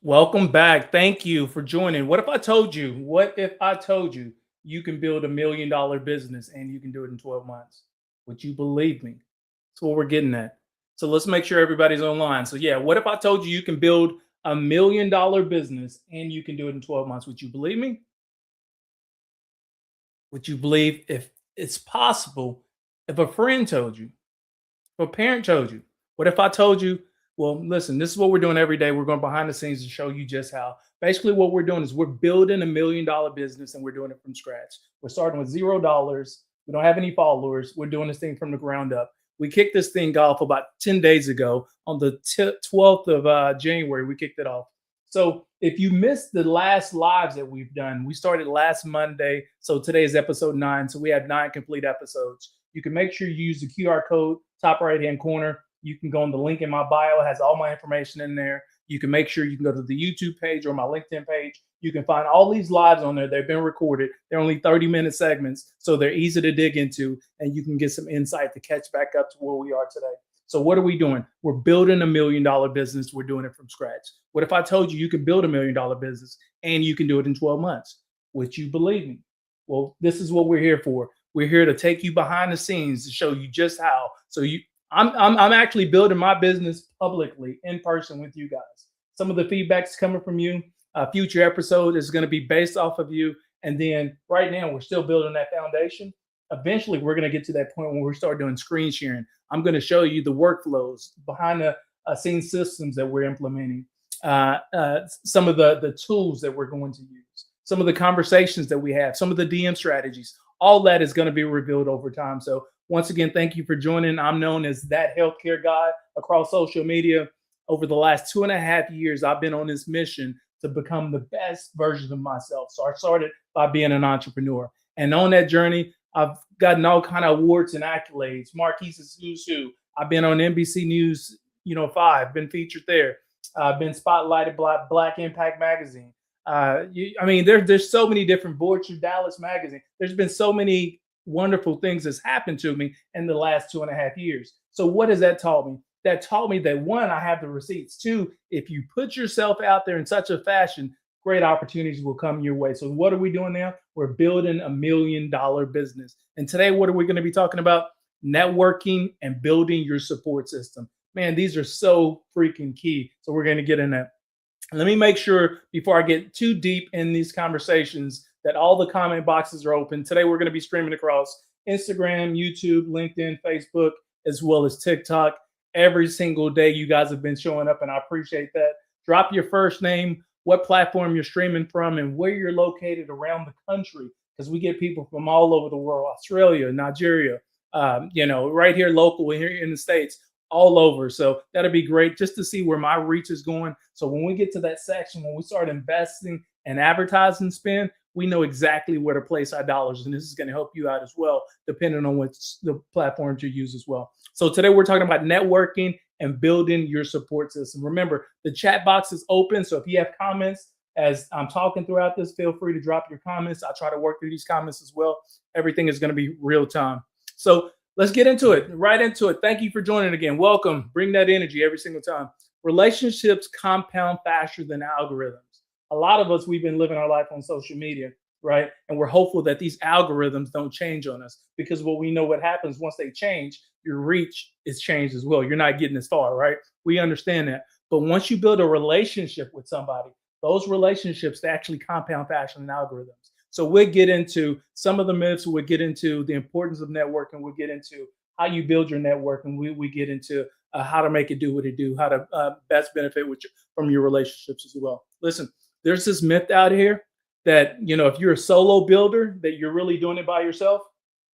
Welcome back. Thank you for joining. What if I told you you can build $1 million business and you can do it in 12 months? Would you believe me? That's what we're getting at. So let's make sure everybody's online. So yeah, what if I told you you can build $1 million business and you can do it in 12 months? Would you believe me? Would you believe if it's possible if a friend told you? If a parent told you? What if I told you, well, listen, this is what we're doing every day. We're going behind the scenes to show you just how. Basically, what we're doing is we're building $1 million business and we're doing it from scratch. We're starting with $0. We don't have any followers. We're doing this thing from the ground up. We kicked this thing off about 10 days ago on the 12th of January. We kicked it off. So if you missed the last lives that we've done, we started last Monday. So today is episode 9. So we have 9 complete episodes. You can make sure you use the QR code, top right hand corner. You can go on the link in my bio. It has all my information in there. You can make sure you can go to the YouTube page or my LinkedIn page. You can find all these lives on there. They've been recorded. They're only 30-minute segments, so they're easy to dig into, and you can get some insight to catch back up to where we are today. So what are we doing? We're building $1 million business. We're doing it from scratch. What if I told you you can build $1 million business and you can do it in 12 months? Would you believe me? Well, this is what we're here for. We're here to take you behind the scenes to show you just how. I'm actually building my business publicly in person with you guys. Some of the feedback's coming from you. A future episode is going to be based off of you. And then right now we're still building that foundation. Eventually we're going to get to that point when we start doing screen sharing. I'm going to show you the workflows behind the scene systems that we're implementing, some of the tools that we're going to use, some of the conversations that we have, some of the DM strategies. All that is going to be revealed over time. So once again, thank you for joining. I'm known as that healthcare guy across social media. Over the last 2.5 years, I've been on this mission to become the best version of myself. So I started by being an entrepreneur. And on that journey, I've gotten all kind of awards and accolades. Marquise's Who's Who. I've been on NBC News, 5, been featured there. I've been spotlighted by Black Impact Magazine. There's so many different boards through Dallas Magazine. There's been so many wonderful things that's happened to me in the last 2.5 years. So what has that taught me? That taught me that one, I have the receipts. Two, if you put yourself out there in such a fashion, great opportunities will come your way. So what are we doing now? We're building $1 million business. And today, what are we going to be talking about? Networking and building your support system. Man, these are so freaking key. So we're going to get in that. Let me make sure before I get too deep in these conversations that all the comment boxes are open. Today, we're going to be streaming across Instagram, YouTube, LinkedIn, Facebook, as well as TikTok. Every single day, you guys have been showing up, and I appreciate that. Drop your first name, what platform you're streaming from, and where you're located around the country, because we get people from all over the world, Australia, Nigeria, right here local, here in the States, all over. So that'll be great just to see where my reach is going. So when we get to that section, when we start investing and advertising spend, we know exactly where to place our dollars. And this is going to help you out as well, depending on what the platforms you use as well. So today we're talking about networking and building your support system. Remember, the chat box is open. So if you have comments as I'm talking throughout this, feel free to drop your comments. I'll try to work through these comments as well. Everything is going to be real time. So let's get into it, right into it. Thank you for joining again. Welcome. Bring that energy every single time. Relationships compound faster than algorithms. A lot of us, we've been living our life on social media, right? And we're hopeful that these algorithms don't change on us, because what we know what happens once they change, your reach is changed as well. You're not getting as far, right? We understand that. But once you build a relationship with somebody, those relationships, they actually compound faster than algorithms. So we'll get into some of the myths. We'll get into the importance of networking. We'll get into how you build your network. And we get into how to make it do what it do, how to best benefit from your relationships as well. Listen, there's this myth out here that, if you're a solo builder, that you're really doing it by yourself.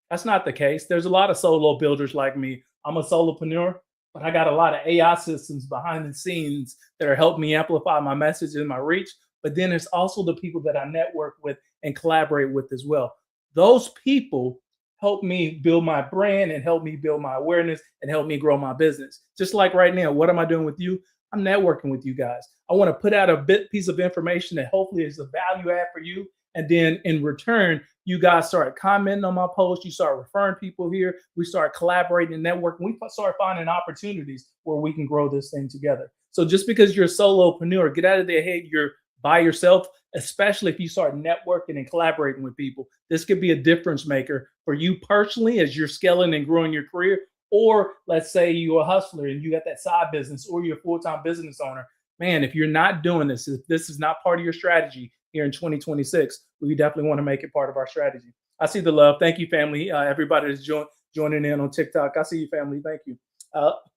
That's not the case. There's a lot of solo builders like me. I'm a solopreneur, but I got a lot of AI systems behind the scenes that are helping me amplify my message and my reach. But then there's also the people that I network with and collaborate with as well. Those people help me build my brand and help me build my awareness and help me grow my business. Just like right now, what am I doing with you? I'm networking with you guys. I want to put out a piece of information that hopefully is a value add for you. And then in return, You guys started commenting on my posts. You start referring people here. We start collaborating and networking. We start finding opportunities where we can grow this thing together. So just because you're a solopreneur, get out of their head you're by yourself, especially if you start networking and collaborating with people. This could be a difference maker for you personally as you're scaling and growing your career. Or let's say you're a hustler and you got that side business, or you're a full-time business owner. Man, if you're not doing this, if this is not part of your strategy here in 2026, we definitely want to make it part of our strategy. I see the love. Thank you, family. Everybody that's joining in on TikTok. I see you, family. Thank you.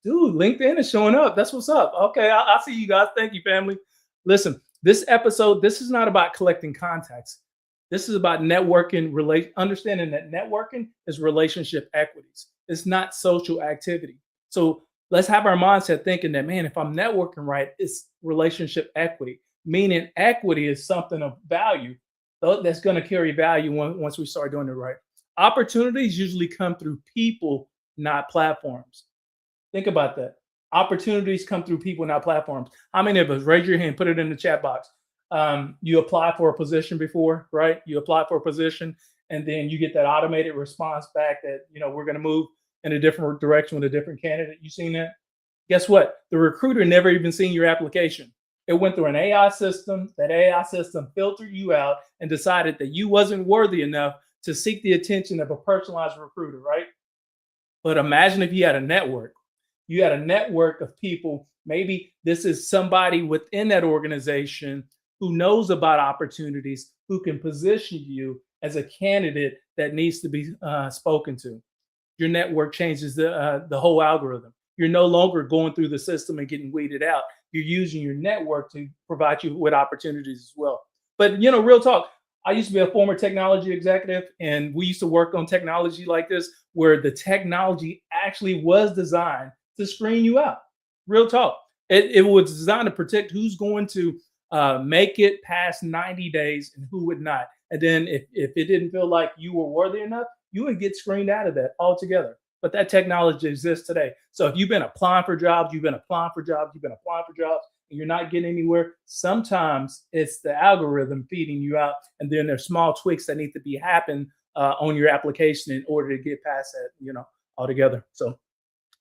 Dude, LinkedIn is showing up. That's what's up. Okay, I see you guys. Thank you, family. Listen, this episode, this is not about collecting contacts. This is about networking, understanding that networking is relationship equities. It's not social activity. So let's have our mindset thinking that, man, if I'm networking right, it's relationship equity, meaning equity is something of value that's going to carry value once we start doing it right. Opportunities usually come through people, not platforms. Think about that. Opportunities come through people, not platforms. How many of us, raise your hand, put it in the chat box. You apply for a position before, right? You apply for a position and then you get that automated response back that, we're going to move in a different direction with a different candidate. You seen that? Guess what? The recruiter never even seen your application. It went through an AI system. That AI system filtered you out and decided that you wasn't worthy enough to seek the attention of a personalized recruiter, right? But imagine if you had a network. You had a network of people. Maybe this is somebody within that organization who knows about opportunities, who can position you as a candidate that needs to be spoken to. Your network changes the whole algorithm. You're no longer going through the system and getting weeded out. You're using your network to provide you with opportunities as well. But real talk, I used to be a former technology executive, and we used to work on technology like this, where the technology actually was designed to screen you out. Real talk. It was designed to protect who's going to make it past 90 days and who would not. And then if it didn't feel like you were worthy enough, you would get screened out of that altogether. But that technology exists today. So if you've been applying for jobs, and you're not getting anywhere, sometimes it's the algorithm feeding you out. And then there's small tweaks that need to be happen on your application in order to get past that, altogether. So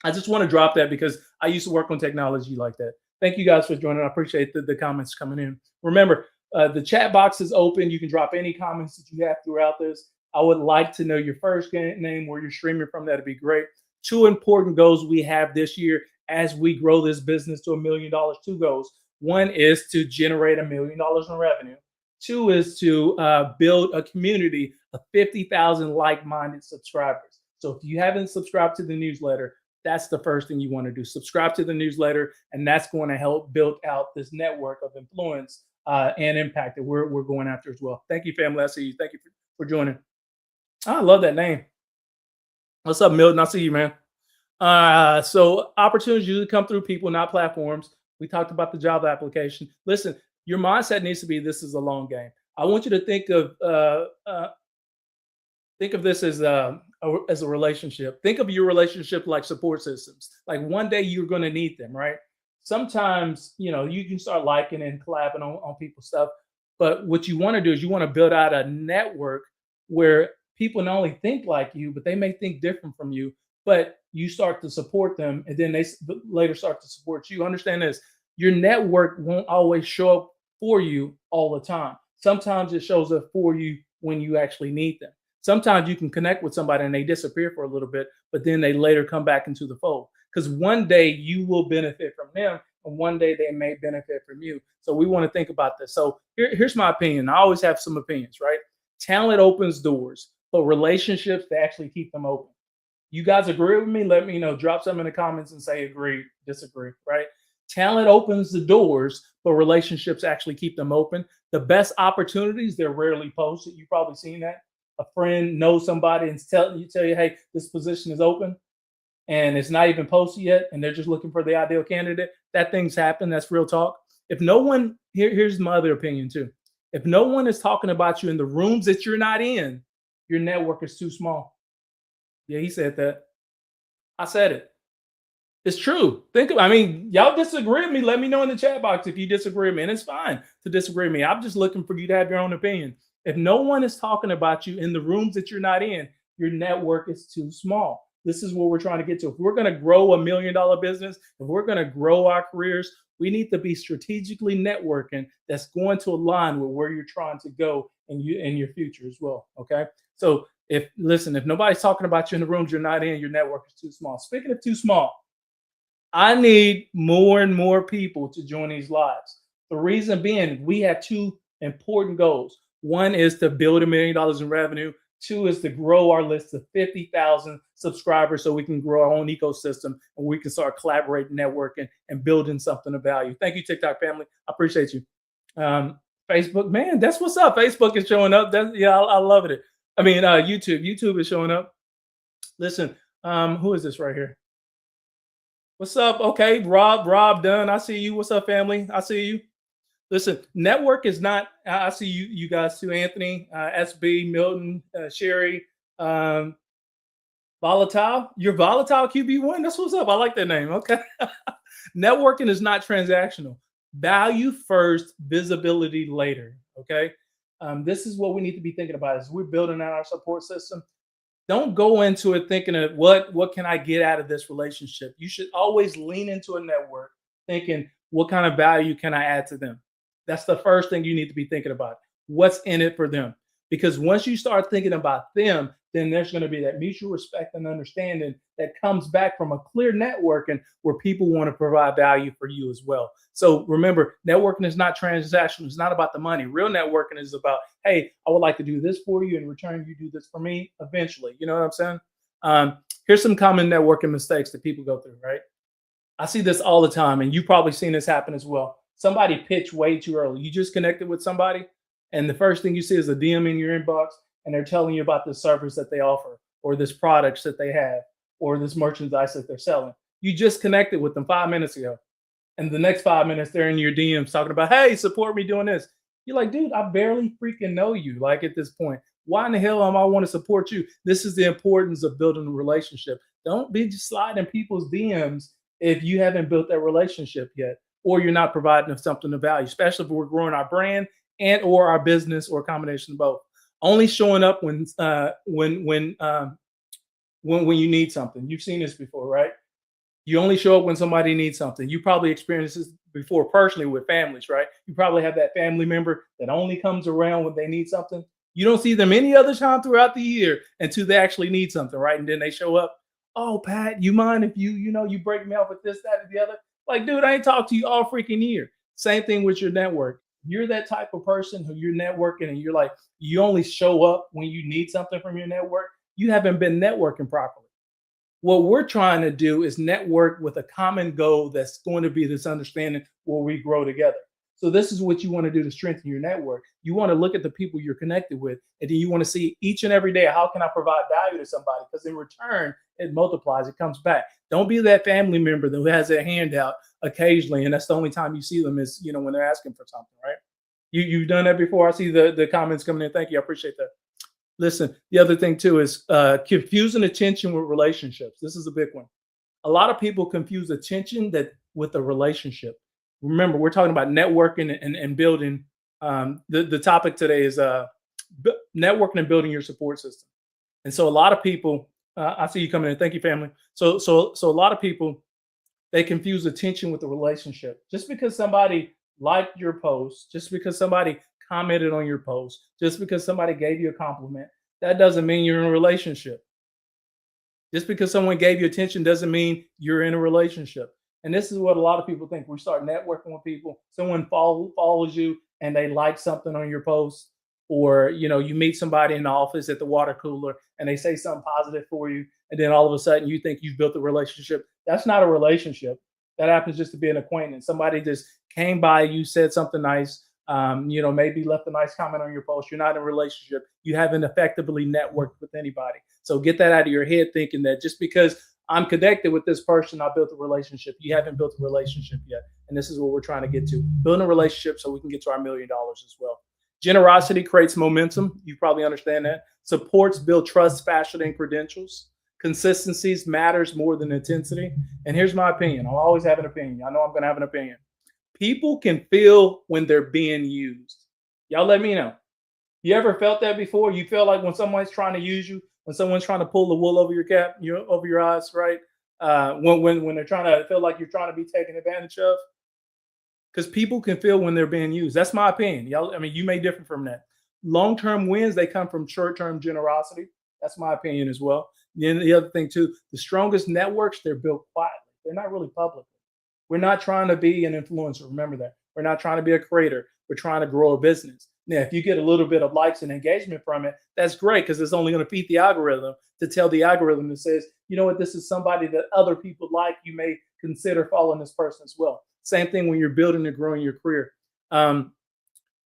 I just want to drop that because I used to work on technology like that. Thank you guys for joining. I appreciate the comments coming in. Remember, the chat box is open. You can drop any comments that you have throughout this. I would like to know your first name, where you're streaming from. That'd be great. 2 important goals we have this year as we grow this business to $1 million. 2 goals. 1 is to generate $1 million in revenue. 2 is to build a community of 50,000 like-minded subscribers. So if you haven't subscribed to the newsletter, that's the first thing you want to do. Subscribe to the newsletter, and that's going to help build out this network of influence and impact that we're going after as well. Thank you, family. I see you. Thank you for joining. I love that name. What's up, Milton? I see you, man. So opportunities usually come through people, not platforms. We talked about the job application. Listen, your mindset needs to be, this is a long game. I want you to think of this as a relationship. Think of your relationship like support systems. Like one day you're going to need them, right? Sometimes, you can start liking and collabing on people's stuff. But what you want to do is you want to build out a network where people not only think like you, but they may think different from you, but you start to support them, and then they later start to support you. Understand this: your network won't always show up for you all the time. Sometimes it shows up for you when you actually need them. Sometimes you can connect with somebody and they disappear for a little bit, but then they later come back into the fold, because one day you will benefit from them and one day they may benefit from you. So we want to think about this. So here's my opinion. I always have some opinions, right? Talent opens doors, but relationships, they actually keep them open. You guys agree with me? Let me know. Drop something in the comments and say agree, disagree, right? Talent opens the doors, but relationships actually keep them open. The best opportunities, they're rarely posted. You've probably seen that. A friend knows somebody and tell you, hey, this position is open, and it's not even posted yet, and they're just looking for the ideal candidate. That things happen. That's real talk. If no one, here's my other opinion too. If no one is talking about you in the rooms that you're not in, your network is too small. Yeah, he said that. I said it. It's true. Y'all disagree with me. Let me know in the chat box if you disagree with me. And it's fine to disagree with me. I'm just looking for you to have your own opinion. If no one is talking about you in the rooms that you're not in, your network is too small. This is what we're trying to get to. If we're going to grow $1 million business, if we're going to grow our careers, we need to be strategically networking that's going to align with where you're trying to go in your future as well. Okay. So if nobody's talking about you in the rooms you're not in, your network is too small. Speaking of too small, I need more and more people to join these lives. The reason being, we have two important goals. One is to build $1 million in revenue. Two is to grow our list to 50,000 subscribers so we can grow our own ecosystem and we can start collaborating, networking, and building something of value. Thank you, TikTok family. I appreciate you. Um, Facebook, man, that's what's up. Facebook is showing up. I love it. I mean, YouTube. YouTube is showing up. Listen, who is this right here? What's up? Okay, Rob Dunn. I see you. What's up, family? I see you. Listen, network is not. I see you guys too, Anthony, SB, Milton, Sherry, Volatile. You're Volatile QB1. That's what's up. I like that name. Okay. Networking is not transactional. Value first, visibility later. Okay. This is what we need to be thinking about as we're building out our support system. Don't go into it thinking of what can I get out of this relationship. You should always lean into a network thinking, what kind of value can I add to them? That's the first thing you need to be thinking about. What's in it for them? Because once you start thinking about them, then there's going to be that mutual respect and understanding that comes back from a clear networking where people want to provide value for you as well. So remember, networking is not transactional. It's not about the money. Real networking is about, hey, I would like to do this for you. In return, you do this for me eventually. You know what I'm saying? Here's some common networking mistakes that people go through, right? I see this all the time, and you've probably seen this happen as well. Somebody pitched way too early. You just connected with somebody, and the first thing you see is a DM in your inbox, and they're telling you about the service that they offer, or this products that they have, or this merchandise that they're selling. You just connected with them 5 minutes ago, and the next 5 minutes they're in your DMs talking about, hey, support me doing this. You're like, dude, I barely freaking know you. Like at this point, why in the hell am I want to support you? This is the importance of building a relationship. Don't be just sliding people's DMs if you haven't built that relationship yet, or you're not providing something of value, especially if we're growing our brand and or our business, or a combination of both. Only showing up when you need something. You've seen this before, right? You only show up when somebody needs something. You probably experienced this before personally with families, right? You probably have that family member that only comes around when they need something. You don't see them any other time throughout the year until they actually need something, right? And then they show up. Oh, Pat, you mind if you break me off with this, that, and the other? Like, dude, I ain't talked to you all freaking year. Same thing with your network. You're that type of person who you're networking and you're like, you only show up when you need something from your network. You haven't been networking properly. What we're trying to do is network with a common goal that's going to be this understanding where we grow together. So this is what you want to do to strengthen your network. You want to look at the people you're connected with, and then you want to see each and every day, how can I provide value to somebody? Because in return, it multiplies, it comes back. Don't be that family member who has their hand out occasionally, and that's the only time you see them is when they're asking for something, right? You've done that before. I see the comments coming in. Thank you. I appreciate that. Listen, the other thing too is confusing attention with relationships. This is a big one. A lot of people confuse attention with a relationship. Remember, we're talking about networking and building. The topic today is networking and building your support system. And so a lot of people, I see you coming in. Thank you, family. So a lot of people, they confuse attention with a relationship. Just because somebody liked your post, just because somebody commented on your post, just because somebody gave you a compliment, that doesn't mean you're in a relationship. Just because someone gave you attention doesn't mean you're in a relationship. And this is what a lot of people think. We start networking with people. Someone follows you and they like something on your post, or you meet somebody in the office at the water cooler and they say something positive for you, and then all of a sudden you think you've built a relationship. That's not a relationship. That happens just to be an acquaintance. Somebody just came by, you said something nice, maybe left a nice comment on your post. You're not in a relationship. You haven't effectively networked with anybody. So get that out of your head, thinking that just because I'm connected with this person, I built a relationship. You haven't built a relationship yet. And this is what we're trying to get to. Building a relationship so we can get to our $1 million as well. Generosity creates momentum. You probably understand that. Supports build trust faster than credentials. Consistencies matters more than intensity. And here's my opinion. I'll always have an opinion. I know I'm going to have an opinion. People can feel when they're being used. Y'all let me know. You ever felt that before? You feel like when someone's trying to use you, when someone's trying to pull the wool over your cap, over your eyes, right? When they're trying to feel like you're trying to be taken advantage of, because people can feel when they're being used. That's my opinion. Y'all, I mean, you may differ from that. Long-term wins, they come from short-term generosity. That's my opinion as well. Then the other thing too, the strongest networks, they're built quietly. They're not really public. We're not trying to be an influencer. Remember that. We're not trying to be a creator. We're trying to grow a business. Now, if you get a little bit of likes and engagement from it, that's great because it's only going to feed the algorithm to tell the algorithm that says, you know what, this is somebody that other people like. You may consider following this person as well. Same thing when you're building and growing your career. Um,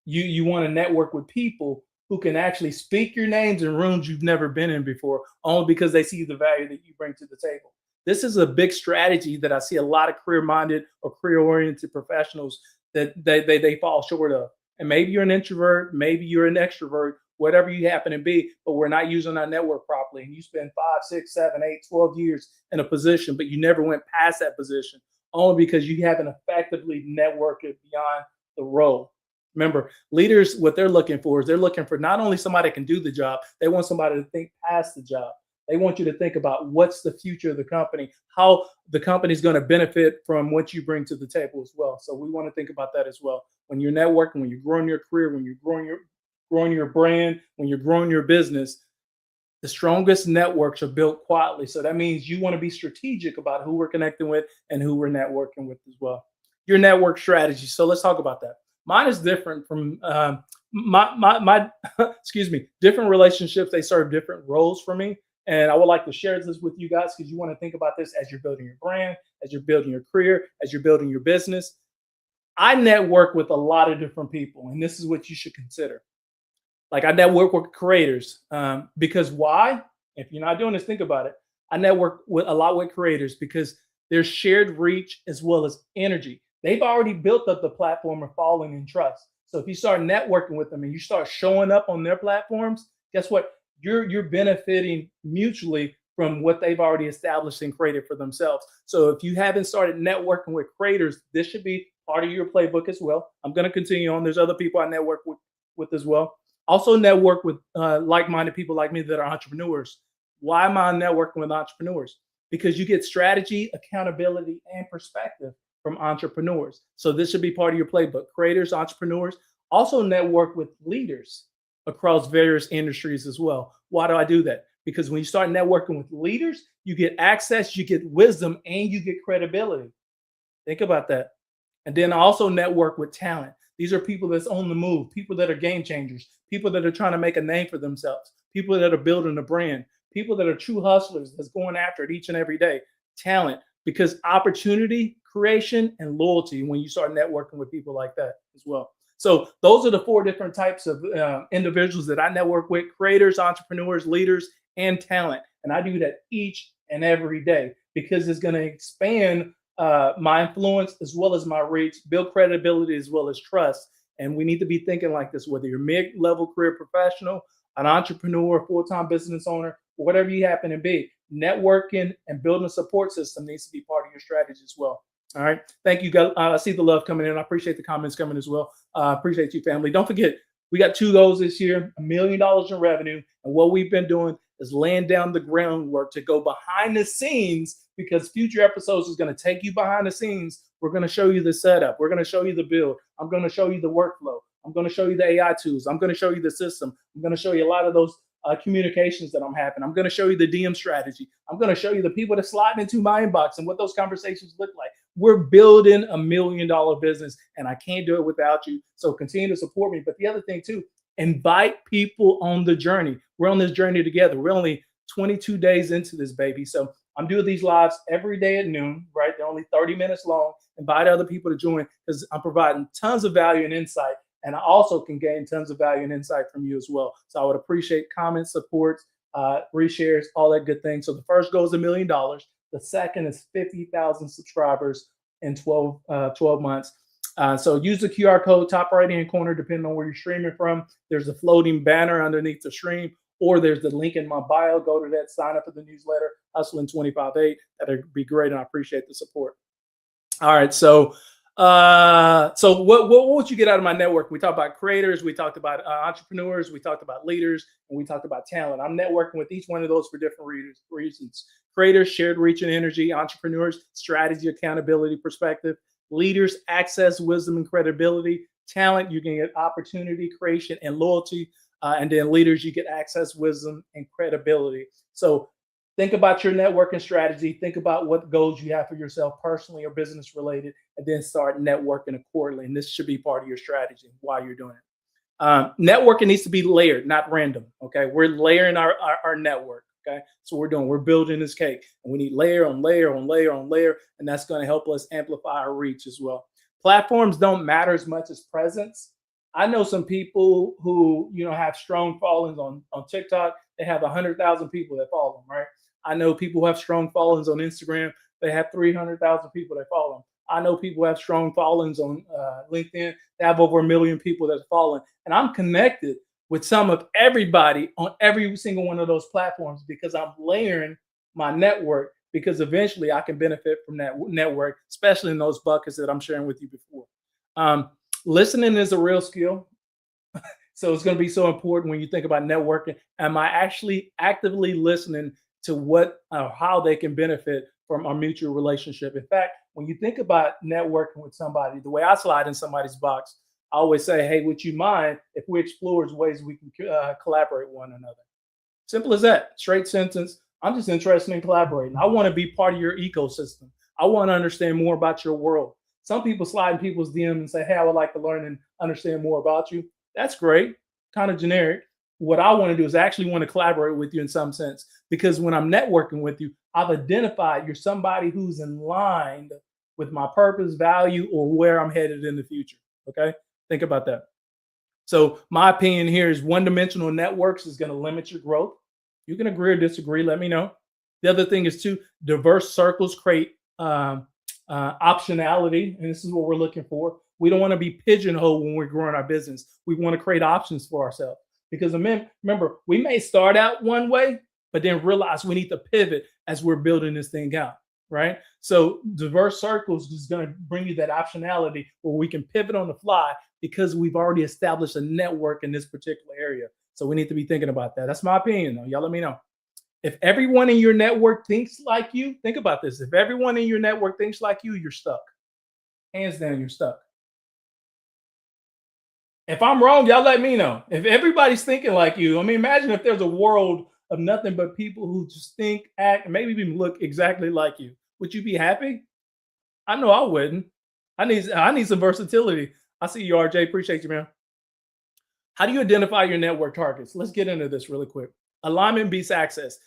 you want to network with people who can actually speak your names in rooms you've never been in before, only because they see the value that you bring to the table. This is a big strategy that I see a lot of career-minded or career-oriented professionals that they fall short of. And maybe you're an introvert, maybe you're an extrovert, whatever you happen to be, but we're not using our network properly. And you spend 5, 6, 7, 8, 12 years in a position, but you never went past that position, only because you haven't effectively networked beyond the role. Remember, leaders, what they're looking for is they're looking for not only somebody that can do the job, they want somebody to think past the job. They want you to think about what's the future of the company, how the company is going to benefit from what you bring to the table as well. So we want to think about that as well. When you're networking, when you're growing your career, when you're growing your brand, when you're growing your business, the strongest networks are built quietly. So that means you want to be strategic about who we're connecting with and who we're networking with as well. Your network strategy. So let's talk about that. Mine is different from my excuse me, different relationships. They serve different roles for me. And I would like to share this with you guys because you want to think about this as you're building your brand, as you're building your career, as you're building your business. I network with a lot of different people, and this is what you should consider. Like I network with creators because why? If you're not doing this, think about it. I network with a lot with creators because there's shared reach as well as energy. They've already built up the platform of following and trust. So if you start networking with them and you start showing up on their platforms, guess what? You're benefiting mutually from what they've already established and created for themselves. So if you haven't started networking with creators, this should be part of your playbook as well. I'm going to continue on. There's other people I network with as well. Also network with like-minded people like me that are entrepreneurs. Why am I networking with entrepreneurs? Because you get strategy, accountability, and perspective from entrepreneurs. So this should be part of your playbook. Creators, entrepreneurs, also network with leaders across various industries as well. Why do I do that? Because when you start networking with leaders, you get access, you get wisdom, and you get credibility. Think about that. And then I also network with talent. These are people that's on the move, people that are game changers, people that are trying to make a name for themselves, people that are building a brand, people that are true hustlers that's going after it each and every day. Talent, because opportunity, creation, and loyalty when you start networking with people like that as well. So those are the 4 different types of individuals that I network with: creators, entrepreneurs, leaders, and talent. And I do that each and every day because it's going to expand my influence as well as my reach, build credibility as well as trust. And we need to be thinking like this, whether you're mid-level career professional, an entrepreneur, full-time business owner, whatever you happen to be, networking and building a support system needs to be part of your strategy as well. All right. Thank you, guys. I see the love coming in. I appreciate the comments coming as well. Appreciate you, family. Don't forget, we got 2 goals this year: $1 million in revenue. And what we've been doing is laying down the groundwork to go behind the scenes, because future episodes is going to take you behind the scenes. We're going to show you the setup. We're going to show you the build. I'm going to show you the workflow. I'm going to show you the AI tools. I'm going to show you the system. I'm going to show you a lot of those communications that I'm having. I'm going to show you the DM strategy. I'm going to show you the people that slide into my inbox and what those conversations look like. We're building $1 million business, and I can't do it without you. So continue to support me. But the other thing too, invite people on the journey. We're on this journey together. We're only 22 days into this baby. So I'm doing these lives every day at noon, right? They're only 30 minutes long. Invite other people to join because I'm providing tons of value and insight. And I also can gain tons of value and insight from you as well. So I would appreciate comments, supports, reshares, all that good thing. So the first goal is $1 million. The second is 50,000 subscribers in 12 months. So use the QR code top right-hand corner, depending on where you're streaming from. There's a floating banner underneath the stream, or there's the link in my bio. Go to that, sign up for the newsletter, Hustling 25/8. That'd be great, and I appreciate the support. All right, so So what would you get out of my network? We talked about creators, we talked about entrepreneurs, we talked about leaders, and we talked about talent. I'm networking with each one of those for different reasons. Creators, shared reach and energy. Entrepreneurs, strategy, accountability, perspective. Leaders, access, wisdom, and credibility. Talent, you can get opportunity, creation, and loyalty. And then leaders, you get access, wisdom, and credibility. So think about your networking strategy. Think about what goals you have for yourself, personally or business related, and then start networking accordingly. And this should be part of your strategy while you're doing it. Networking needs to be layered, not random. Okay, we're layering our network. Okay, so we're building this cake, and we need layer on layer on layer on layer, and that's going to help us amplify our reach as well. Platforms don't matter as much as presence. I know some people who have strong followings on TikTok. They have 100,000 people that follow them, right? I know people who have strong followings on Instagram. They have 300,000 people that follow them. I know people who have strong followings on LinkedIn. They have over 1 million people that's following. And I'm connected with some of everybody on every single one of those platforms because I'm layering my network because eventually I can benefit from that network, especially in those buckets that I'm sharing with you before. Listening is a real skill. So it's going to be so important when you think about networking. Am I actually actively listening to what how they can benefit from our mutual relationship? In fact, when you think about networking with somebody, the way I slide in somebody's box, I always say, "Hey, would you mind if we explore ways we can collaborate with one another?" Simple as that. Straight sentence. I'm just interested in collaborating. I want to be part of your ecosystem. I want to understand more about your world. Some people slide in people's DMs and say, "Hey, I would like to learn and understand more about you." That's great. Kind of generic. What I want to do is actually want to collaborate with you in some sense because when I'm networking with you, I've identified you're somebody who's in line with my purpose, value, or where I'm headed in the future. Okay. Think about that. So my opinion here is one-dimensional networks is going to limit your growth. You can agree or disagree. Let me know. The other thing is too, diverse circles create optionality, and this is what we're looking for. We don't want to be pigeonholed when we're growing our business. We want to create options for ourselves because remember, we may start out one way, but then realize we need to pivot as we're building this thing out, right? So diverse circles is going to bring you that optionality where we can pivot on the fly because we've already established a network in this particular area. So we need to be thinking about that. That's my opinion, though. Y'all let me know. If everyone in your network thinks like you, think about this. If everyone in your network thinks like you're stuck. Hands down, you're stuck. If I'm wrong, y'all let me know. If everybody's thinking like you, I mean, imagine if there's a world of nothing but people who just think, act, and maybe even look exactly like you. Would you be happy? I know I wouldn't. I need some versatility. I see you, RJ. Appreciate you, man. How do you identify your network targets? Let's get into this really quick. Alignment beats access.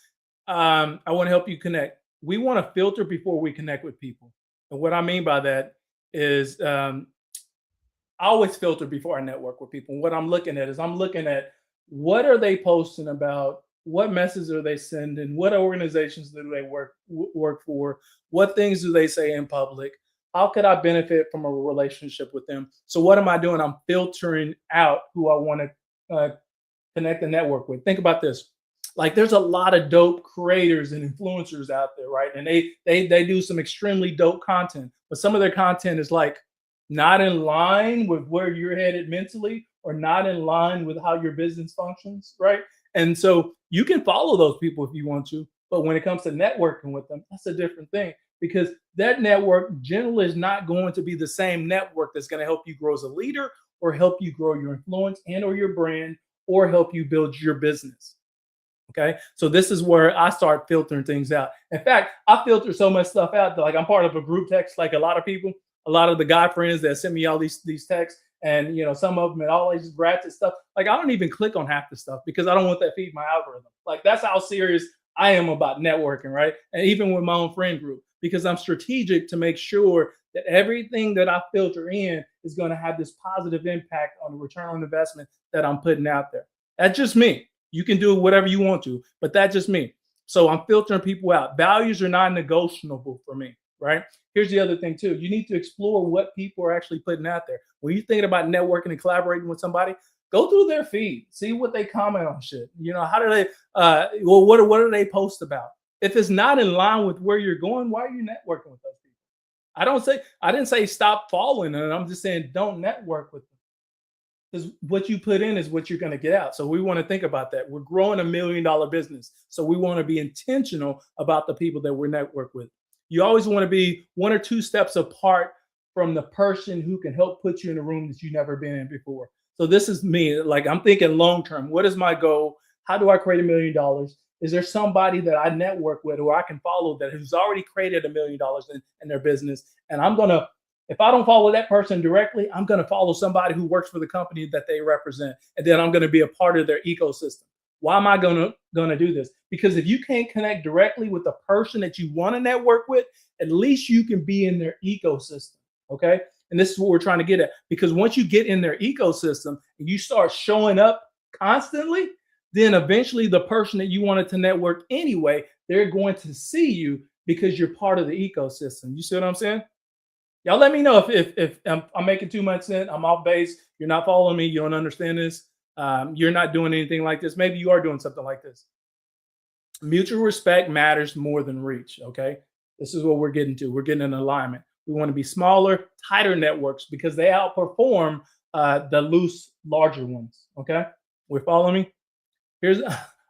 I want to help you connect. We want to filter before we connect with people. And what I mean by that is I always filter before I network with people. And what I'm looking at is I'm looking at what are they posting about, what messages are they sending, what organizations do they work for, what things do they say in public, how could I benefit from a relationship with them? So what am I doing? I'm filtering out who I want to connect and network with. Think about this. Like there's a lot of dope creators and influencers out there, right? And they do some extremely dope content, but some of their content is like not in line with where you're headed mentally or not in line with how your business functions, right? And so you can follow those people if you want to, but when it comes to networking with them, that's a different thing because that network generally is not going to be the same network that's going to help you grow as a leader or help you grow your influence and or your brand or help you build your business. Okay. So this is where I start filtering things out. In fact, I filter so much stuff out that like I'm part of a group text, like a lot of people, a lot of the guy friends that send me all these texts and some of them and all these ratchet stuff. Like I don't even click on half the stuff because I don't want that feed my algorithm. Like that's how serious I am about networking, right? And even with my own friend group, because I'm strategic to make sure that everything that I filter in is going to have this positive impact on the return on investment that I'm putting out there. That's just me. You can do whatever you want to, but that's just me. So I'm filtering people out. Values are non-negotiable for me, right? Here's the other thing too. You need to explore what people are actually putting out there. When you're thinking about networking and collaborating with somebody, go through their feed, see what they comment on shit. How do they, what do they post about? If it's not in line with where you're going, why are you networking with those people? I didn't say stop following, and I'm just saying don't network with them because what you put in is what you're going to get out. So we want to think about that. We're growing $1 million business, so we want to be intentional about the people that we're network with. You always want to be one or two steps apart from the person who can help put you in a room that you've never been in before. So this is me. Like I'm thinking long term. What is my goal? How do I create $1 million? Is there somebody that I network with or I can follow that who's already created $1 million in their business? And I'm gonna, if I don't follow that person directly, I'm gonna follow somebody who works for the company that they represent, and then I'm gonna be a part of their ecosystem. Why am I gonna do this? Because if you can't connect directly with the person that you want to network with, at least you can be in their ecosystem. Okay. And this is what we're trying to get at. Because once you get in their ecosystem and you start showing up constantly, then eventually the person that you wanted to network anyway, they're going to see you because you're part of the ecosystem. You see what I'm saying? Y'all let me know if I'm making too much sense. I'm off base. You're not following me. You don't understand this. You're not doing anything like this. Maybe you are doing something like this. Mutual respect matters more than reach. Okay. This is what we're getting to. We're getting an alignment. We want to be smaller, tighter networks because they outperform the loose, larger ones. Okay. We're following me? Here's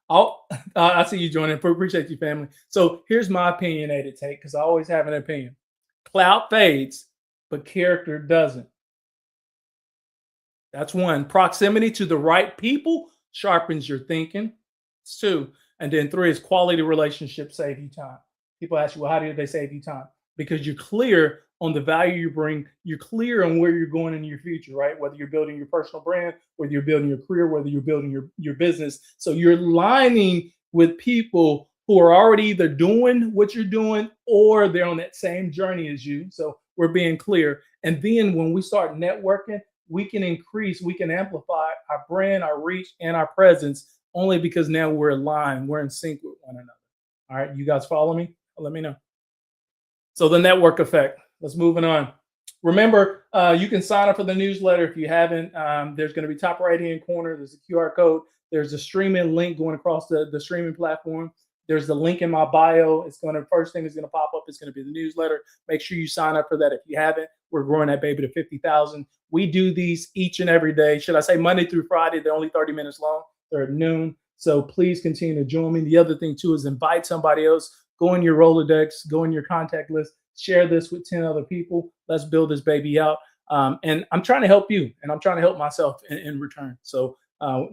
I see you joining. Appreciate you, family. So here's my opinionated take because I always have an opinion. Clout fades, but character doesn't. That's one. Proximity to the right people sharpens your thinking. It's two. And then three is quality relationships save you time. People ask you, well, how did they save you time? Because you're clear on the value you bring. You're clear on where you're going in your future, right? Whether you're building your personal brand, whether you're building your career, whether you're building your business. So you're aligning with people who are already either doing what you're doing or they're on that same journey as you. So we're being clear. And then when we start networking, we can increase, we can amplify our brand, our reach, and our presence only because now we're aligned, we're in sync with one another. All right, you guys follow me? Let me know. So the network effect. Let's moving on. Remember, you can sign up for the newsletter if you haven't. There's going to be top right hand corner. There's a QR code. There's a streaming link going across the streaming platform. There's the link in my bio. It's going to first thing is going to pop up. It's going to be the newsletter. Make sure you sign up for that if you haven't. We're growing that baby to 50,000. We do these each and every day. Should I say Monday through Friday? They're only 30 minutes long. They're at noon. So please continue to join me. The other thing too is invite somebody else. Go in your Rolodex. Go in your contact list. Share this with 10 other people. Let's build this baby out. And I'm trying to help you, and I'm trying to help myself in return. So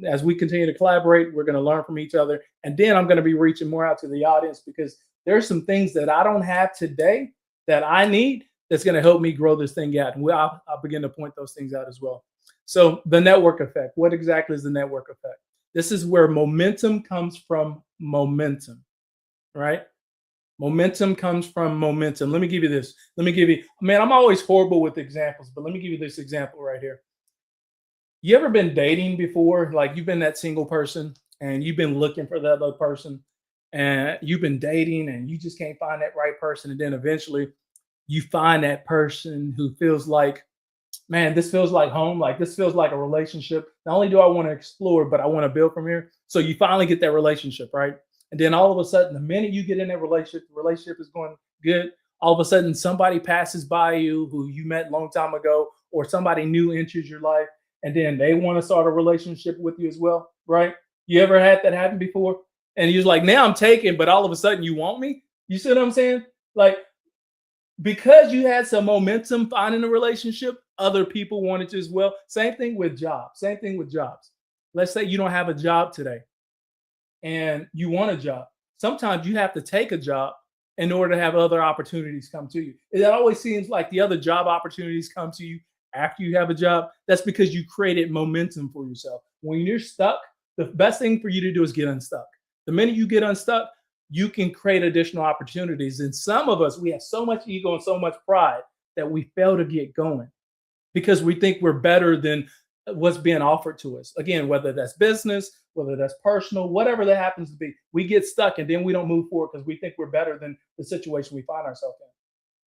as we continue to collaborate, we're going to learn from each other. And then I'm going to be reaching more out to the audience because there's some things that I don't have today that I need that's going to help me grow this thing out. And I'll begin to point those things out as well. So the network effect. What exactly is the network effect? This is where momentum comes from momentum, right? Momentum comes from momentum. Let me give you this. Man, I'm always horrible with examples, but let me give you this example right here. You ever been dating before? Like you've been that single person and you've been looking for that other person and you've been dating and you just can't find that right person. And then eventually you find that person who feels like, man, this feels like home. Like this feels like a relationship. Not only do I want to explore, but I want to build from here. So you finally get that relationship, right? And then all of a sudden, the minute you get in that relationship, the relationship is going good. All of a sudden, somebody passes by you who you met a long time ago, or somebody new enters your life, and then they want to start a relationship with you as well, right? You ever had that happen before? And you're like, now I'm taken, but all of a sudden you want me? You see what I'm saying? Like, because you had some momentum finding a relationship, other people wanted to as well. Same thing with jobs. Let's say you don't have a job today and you want a job. Sometimes you have to take a job in order to have other opportunities come to you. It always seems like the other job opportunities come to you after you have a job. That's because you created momentum for yourself. When you're stuck, the best thing for you to do is get unstuck. The minute you get unstuck, you can create additional opportunities. And some of us, we have so much ego and so much pride that we fail to get going because we think we're better than what's being offered to us. Again, whether that's business, whether that's personal, whatever that happens to be, we get stuck and then we don't move forward because we think we're better than the situation we find ourselves in.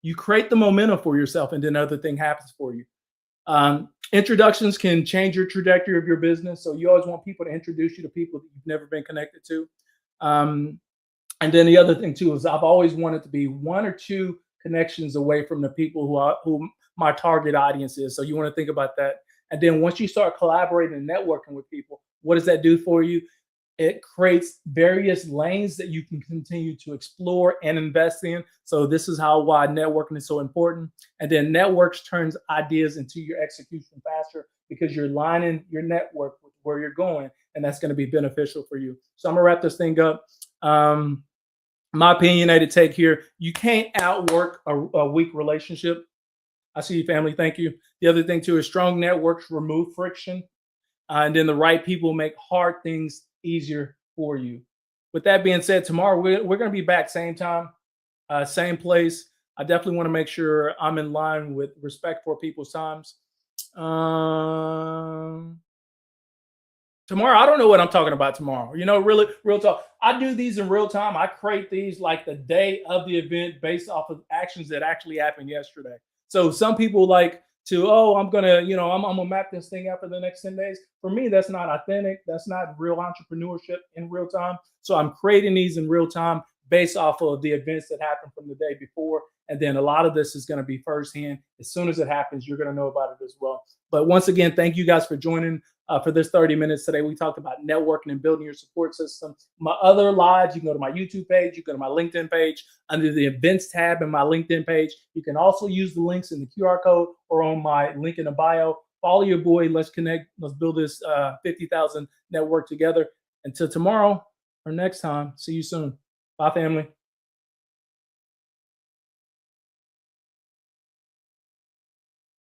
You create the momentum for yourself and then other thing happens for you. Introductions can change your trajectory of your business. So you always want people to introduce you to people that you've never been connected to. And then the other thing too is I've always wanted to be one or two connections away from the people who my target audience is. So you want to think about that. And then once you start collaborating and networking with people, what does that do for you? It creates various lanes that you can continue to explore and invest in. So this is how why networking is so important. And then networks turns ideas into your execution faster because you're lining your network with where you're going, and that's going to be beneficial for you. So I'm gonna wrap this thing up. My opinionated take here: you can't outwork a weak relationship. I see you, family. Thank you. The other thing too is strong networks remove friction, and then the right people make hard things easier for you. With that being said, tomorrow we're going to be back same time, same place. I definitely want to make sure I'm in line with respect for people's times. Um, Tomorrow, I don't know what I'm talking about tomorrow. Really, real talk. I do these in real time. I create these like the day of the event based off of actions that actually happened yesterday. So some people like to, oh, I'm gonna map this thing out for the next 10 days. For me, that's not authentic. That's not real entrepreneurship in real time. So I'm creating these in real time based off of the events that happened from the day before. And then a lot of this is going to be firsthand. As soon as it happens, you're going to know about it as well. But once again, thank you guys for joining for this 30 minutes today. We talked about networking and building your support system. My other lives, you can go to my YouTube page, you can go to my LinkedIn page. Under the events tab in my LinkedIn page, you can also use the links in the QR code or on my link in the bio. Follow your boy. Let's connect. Let's build this 50,000 network together. Until tomorrow or next time, see you soon. Bye, family.